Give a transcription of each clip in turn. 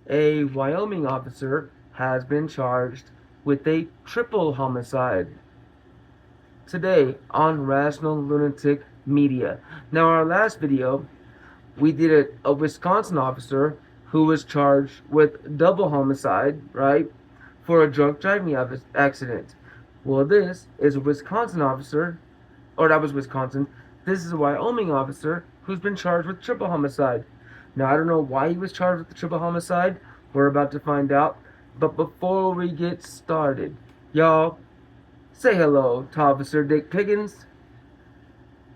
A Wyoming officer has been charged with a triple homicide today on Rational Lunatic Media. Now, our last video, we did a Wisconsin officer who was charged with double homicide, right, for a drunk driving accident. Well, this is a Wisconsin officer, or that was Wisconsin. This is a Wyoming officer who's been charged with triple homicide. Now, I don't know why he was charged with the triple homicide. We're about to find out. But before we get started, y'all, say hello to Officer Dick Piggins.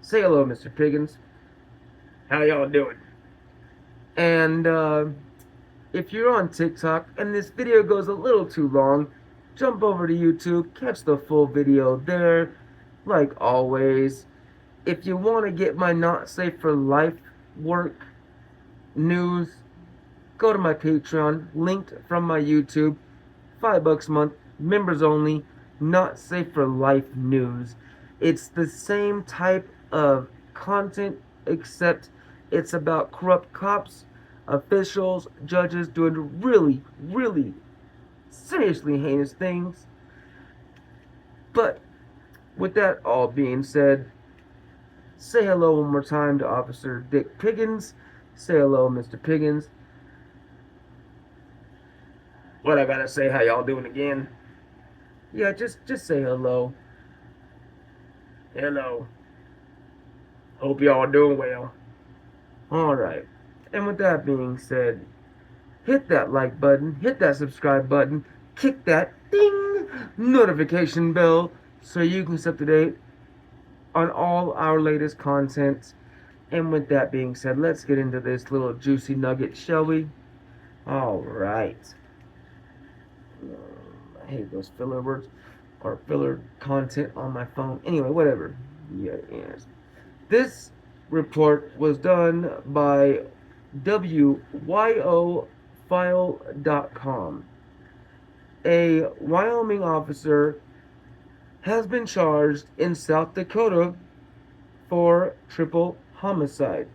Say hello, Mr. Piggins. How y'all doing? And if you're on TikTok and this video goes a little too long, jump over to YouTube, catch the full video there. Like always, if you want to get my Not Safe for Life work news, go to my Patreon, linked from my YouTube. $5 a month, members only, Not Safe for Life news. It's the same type of content, except it's about corrupt cops, officials, judges doing really, really seriously heinous things. But with that all being said, say hello one more time to Officer Dick Piggins. Say hello, Mr. Piggins. What I gotta say, how y'all doing again? Yeah, just say hello. Hello. Hope y'all doing well. Alright. And with that being said, hit that like button, hit that subscribe button, kick that ding notification bell so you can stay up to date on all our latest content. And with that being said, let's get into this little juicy nugget, shall we? Alright. I hate those filler words or filler content on my phone. Anyway, whatever. Yeah, yes. This report was done by WYOFile.com. A Wyoming officer has been charged in South Dakota for triple homicide.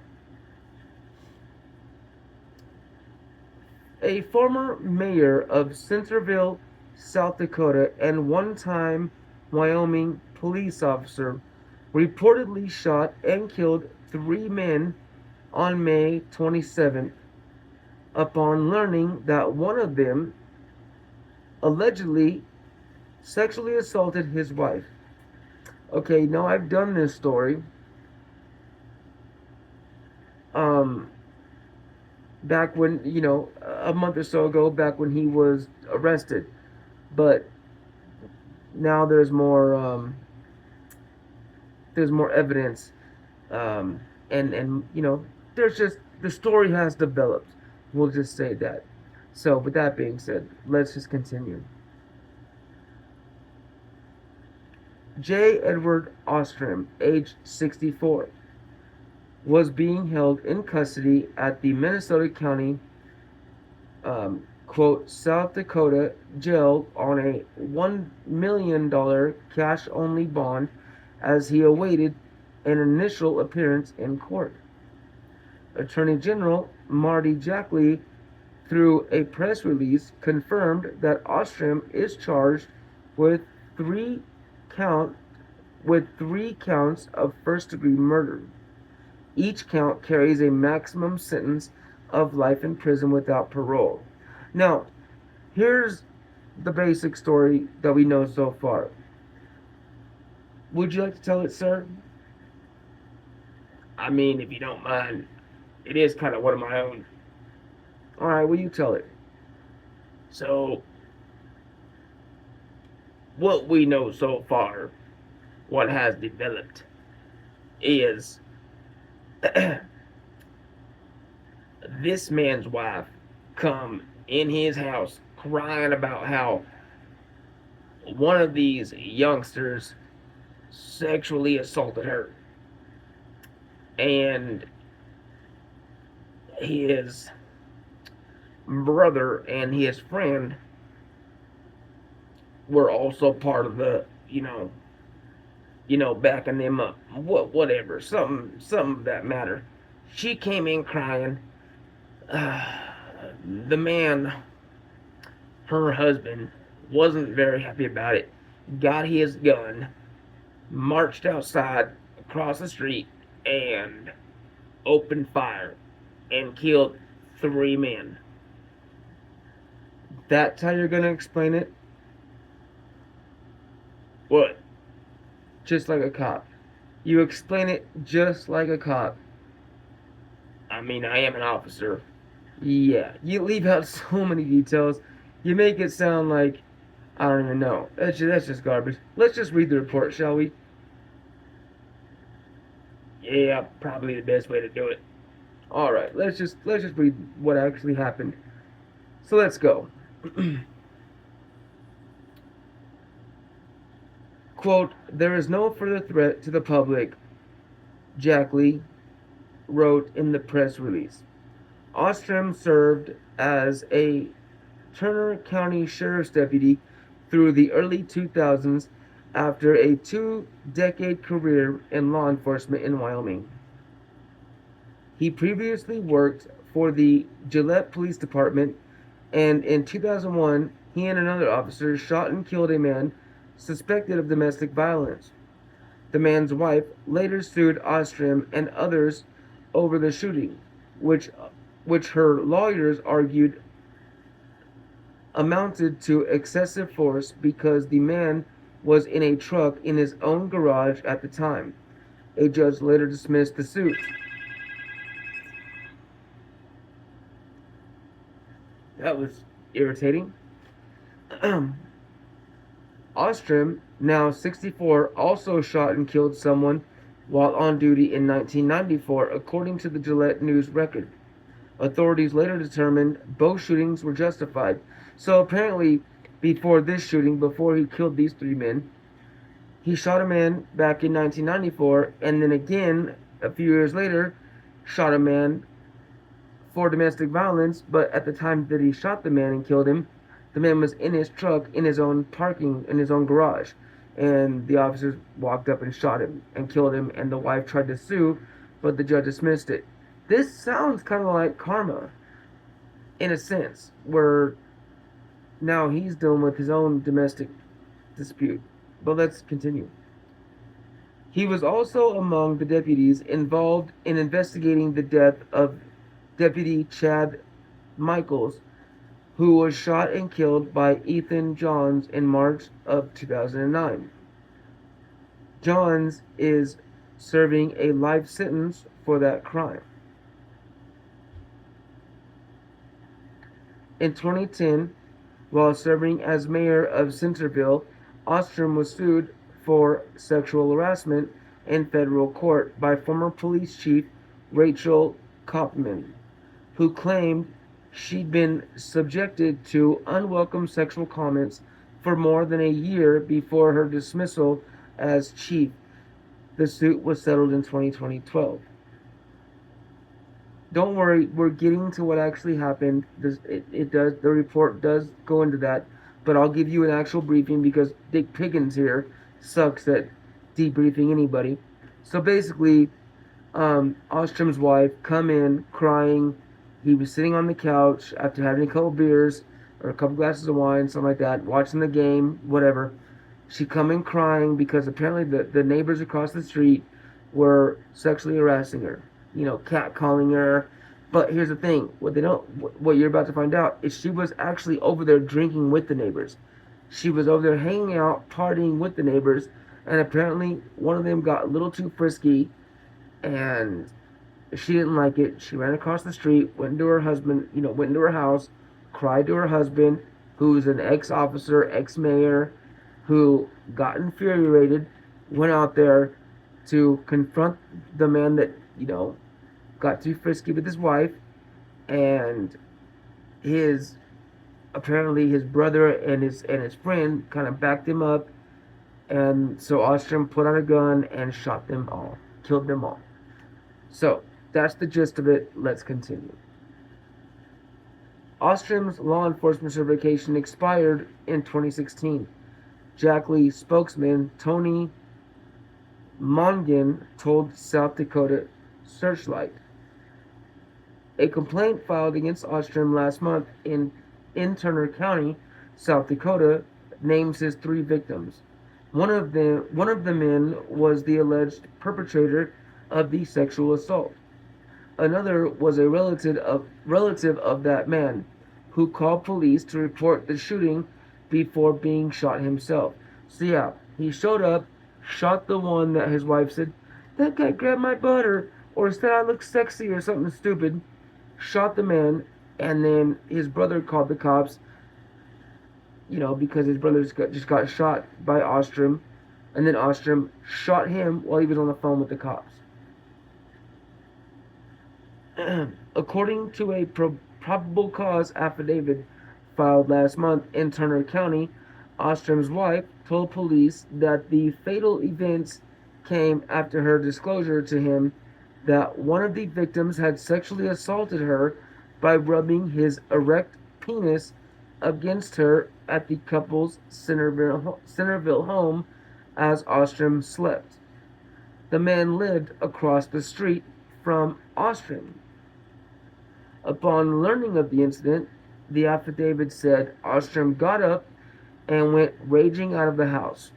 A former mayor of Centerville, South Dakota, and one-time Wyoming police officer reportedly shot and killed 3 men on May 27th upon learning that one of them allegedly sexually assaulted his wife. Okay, now I've done this story. Back when, a month or so ago, back when he was arrested. But now there's more evidence, and there's just the story has developed. We'll just say that. So, with that being said, let's just continue. J. Edward Ostrom, age 64, was being held in custody at the Minnesota County, quote, South Dakota jail on a $1 million cash-only bond as he awaited an initial appearance in court. Attorney General Marty Jackley, through a press release, confirmed that Ostrom is charged with three counts of first-degree murder. Each count carries a maximum sentence of life in prison without parole. Now, here's the basic story that we know so far. Would you like to tell it, sir? I mean, if you don't mind, it is kind of one of my own. Alright, will you tell it? So, what we know so far, what has developed, is this man's wife come in his house crying about how one of these youngsters sexually assaulted her. And his brother and his friend were also part of the, backing them up. Whatever, something of that matter. She came in crying. the man, her husband, wasn't very happy about it. Got his gun, marched outside across the street, and opened fire and killed 3 men. That's how you're gonna explain it? What? Just like a cop. You explain it just like a cop. I mean, I am an officer. Yeah, you leave out so many details. You make it sound like I don't even know. That's just garbage. Let's just read the report, shall we? Yeah, probably the best way to do it. All right, let's just read what actually happened. So let's go. Quote: There is no further threat to the public, Jackley wrote in the press release. Ostrom served as a Turner County Sheriff's deputy through the early 2000s after a 2-decade career in law enforcement in Wyoming. He previously worked for the Gillette Police Department, and in 2001, he and another officer shot and killed a man suspected of domestic violence. The man's wife later sued Ostrom and others over the shooting, which her lawyers argued amounted to excessive force because the man was in a truck in his own garage at the time. A judge later dismissed the suit. That was irritating. Ostrom, now 64, also shot and killed someone while on duty in 1994, according to the Gillette News record. Authorities later determined both shootings were justified. So apparently, before this shooting, before he killed these 3 men, he shot a man back in 1994, and then again, a few years later, shot a man for domestic violence, but at the time that he shot the man and killed him, the man was in his truck in his own parking in his own garage, and the officers walked up and shot him and killed him, and the wife tried to sue, but the judge dismissed it. This sounds kind of like karma in a sense, where now he's dealing with his own domestic dispute. But let's continue. He was also among the deputies involved in investigating the death of Deputy Chad Michaels, who was shot and killed by Ethan Johns in March of 2009. Johns is serving a life sentence for that crime. In 2010, while serving as mayor of Centerville, Ostrom was sued for sexual harassment in federal court by former police chief Rachel Kopman, who claimed she'd been subjected to unwelcome sexual comments for more than a year before her dismissal as chief. The suit was settled in 2012. Don't worry, we're getting to what actually happened. The report does go into that, but I'll give you an actual briefing because Dick Piggins here sucks at debriefing anybody. So basically, Ostrom's wife come in crying. He was sitting on the couch after having a couple beers or a couple glasses of wine, something like that, watching the game, whatever. She come in crying because apparently the neighbors across the street were sexually harassing her, catcalling her. But here's the thing: what you're about to find out is she was actually over there drinking with the neighbors. She was over there hanging out, partying with the neighbors, and apparently one of them got a little too frisky, and she didn't like it. She ran across the street, went into her husband, went into her house, cried to her husband, who's an ex-officer, ex-mayor, who got infuriated, went out there to confront the man that, got too frisky with his wife, and apparently his brother and his friend kind of backed him up, and so Ostrom put on a gun and shot them all, killed them all. So that's the gist of it. Let's continue. Ostrom's law enforcement certification expired in 2016. Jackley spokesman Tony Mongan told South Dakota Searchlight. A complaint filed against Ostrom last month in Turner County, South Dakota, names his three victims. One of the men was the alleged perpetrator of the sexual assault. Another was a relative of that man, who called police to report the shooting before being shot himself. So yeah, he showed up, shot the one that his wife said, "That guy grabbed my butt," or said I look sexy or something stupid. Shot the man, and then his brother called the cops. Because his brother just got shot by Ostrom, and then Ostrom shot him while he was on the phone with the cops. According to a probable cause affidavit filed last month in Turner County, Ostrom's wife told police that the fatal events came after her disclosure to him that one of the victims had sexually assaulted her by rubbing his erect penis against her at the couple's Centerville home as Ostrom slept. The man lived across the street from Ostrom. Upon learning of the incident, the affidavit said Ostrom got up and went raging out of the house.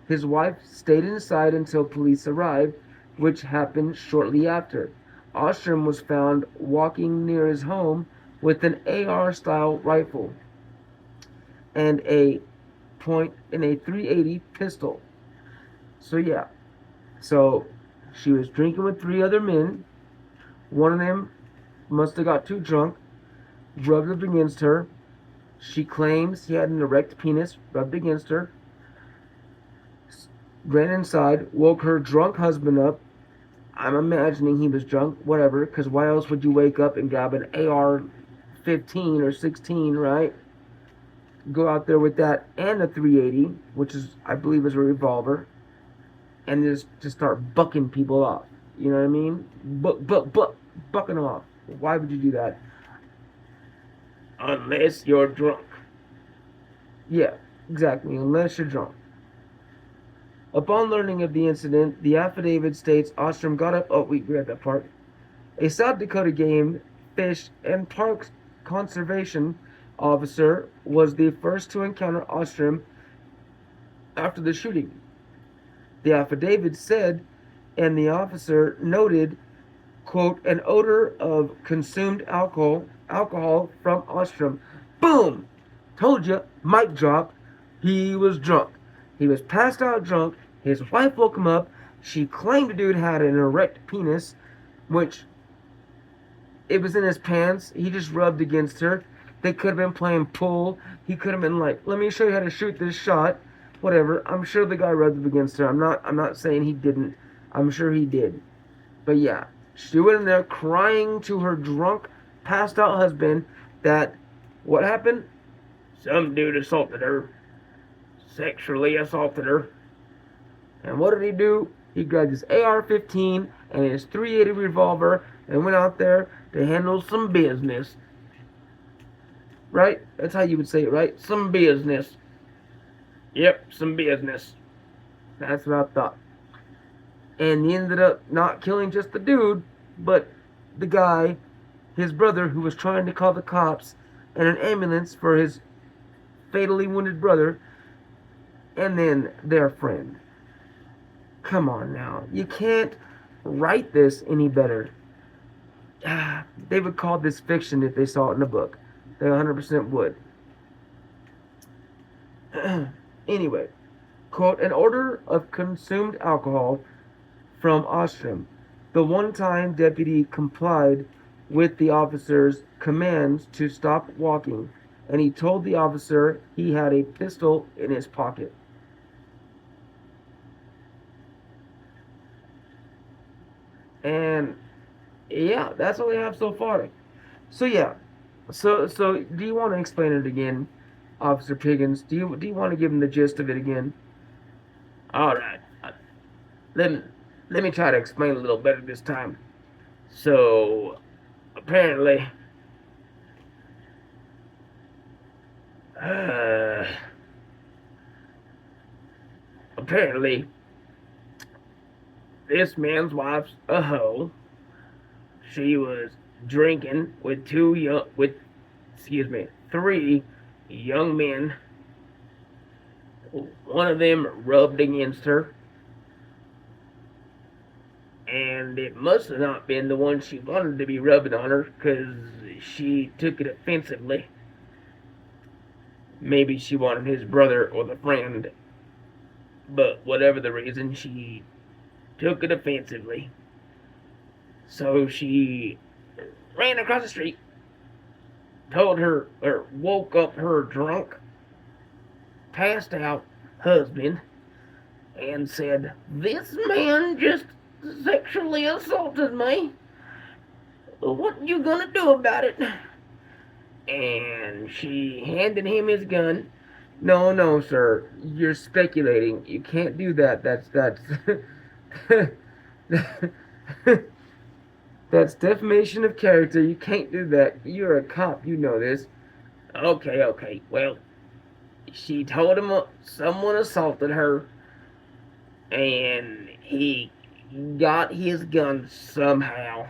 His wife stayed inside until police arrived, which happened shortly after. Ostrom was found walking near his home with an AR-style rifle and a .380 pistol. So yeah, so she was drinking with three other men. One of them must have got too drunk, rubbed up against her. She claims he had an erect penis rubbed against her. Ran inside, woke her drunk husband up. I'm imagining he was drunk, whatever, because why else would you wake up and grab an AR 15 or 16, right? Go out there with that and a 380, which is, I believe, is a revolver, and just start bucking people off. You know what I mean? Bucking them off. Why would you do that? Unless you're drunk. Yeah, exactly, unless you're drunk. Upon learning of the incident, the affidavit states Ostrom got up. Oh, we read that part. A South Dakota Game, Fish, and Parks Conservation officer was the first to encounter Ostrom after the shooting. The affidavit said, and the officer noted, quote, an odor of consumed alcohol from Ostrom. Boom! Told you, mic drop. He was drunk. He was passed out drunk. His wife woke him up. She claimed the dude had an erect penis, which it was in his pants. He just rubbed against her. They could have been playing pool. He could have been like, "Let me show you how to shoot this shot." Whatever. I'm sure the guy rubbed up against her. I'm not saying he didn't. I'm sure he did. But yeah, she went in there crying to her drunk, passed out husband that what happened? Some dude assaulted her. Sexually assaulted her. And what did he do? He grabbed his AR-15 and his .380 revolver and went out there to handle some business. Right? That's how you would say it, right? Some business. Yep, some business. That's what I thought. And he ended up not killing just the dude, but the guy, his brother, who was trying to call the cops and an ambulance for his fatally wounded brother, and then their friend. Come on now. You can't write this any better. They would call this fiction if they saw it in a book. They 100% would. Anyway, quote, an odor of consumed alcohol from Ostrom. The one-time deputy complied with the officer's commands to stop walking, and he told the officer he had a pistol in his pocket. And yeah, that's all I have so far. So yeah, so do you want to explain it again, Officer Piggins? Do you want to give him the gist of it again? All right. Let me try to explain a little better this time. So apparently, apparently, this man's wife's a hoe. She was drinking with three young men. One of them rubbed against her, and it must have not been the one she wanted to be rubbing on her, because she took it offensively. Maybe she wanted his brother or the friend, but whatever the reason, she took it offensively. So she ran across the street, told her, or woke up her drunk, passed out husband, and said, "This man just sexually assaulted me. What you gonna do about it?" And she handed him his gun. No, no, sir. You're speculating. You can't do that. That's that's defamation of character. You can't do that. You're a cop. You know this. Okay, okay. Well, she told him someone assaulted her, and he got his gun somehow.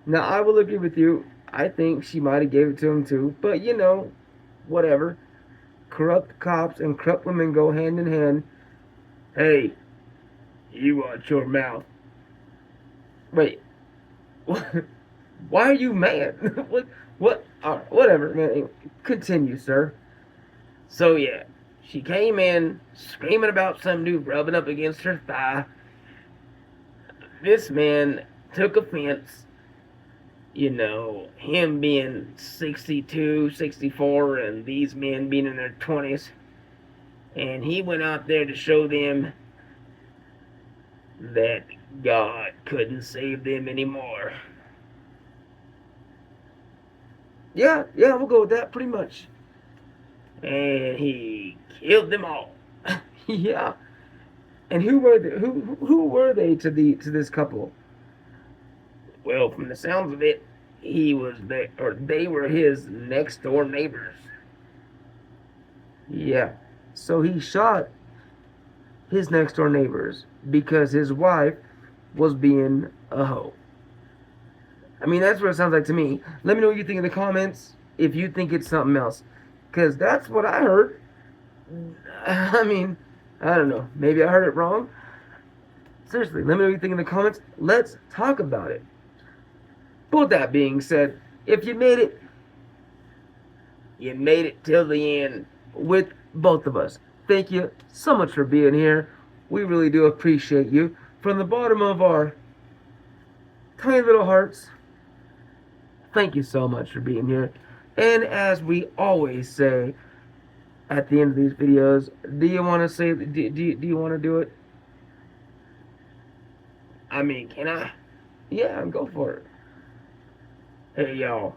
Now I will agree with you. I think she might have gave it to him too. But you know, whatever. Corrupt cops and corrupt women go hand in hand. Hey, you watch your mouth. Wait, why are you mad? What? Whatever, man. Continue, sir. So yeah, she came in screaming about some dude rubbing up against her thigh. This man took offense, him being 62, 64, and these men being in their 20s. And he went out there to show them that God couldn't save them anymore. Yeah, we'll go with that pretty much. And he killed them all. Yeah. And who were they to this couple? Well, from the sounds of it, they were his next door neighbors. Yeah. So he shot his next door neighbors because his wife was being a hoe. I mean, that's what it sounds like to me. Let me know what you think in the comments if you think it's something else. Because that's what I heard. I mean, I don't know. Maybe I heard it wrong. Seriously, let me know what you think in the comments. Let's talk about it. But with that being said, if you made it till the end with both of us. Thank you so much for being here. We really do appreciate you. From the bottom of our tiny little hearts, thank you so much for being here. And as we always say at the end of these videos, do you want to say, do you want to do it? I mean, can I? Yeah, go for it. Hey, y'all.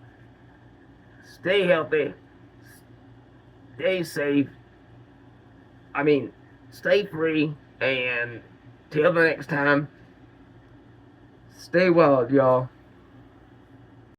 Stay healthy. Stay safe. I mean, stay free. And till the next time, Stay wild, y'all.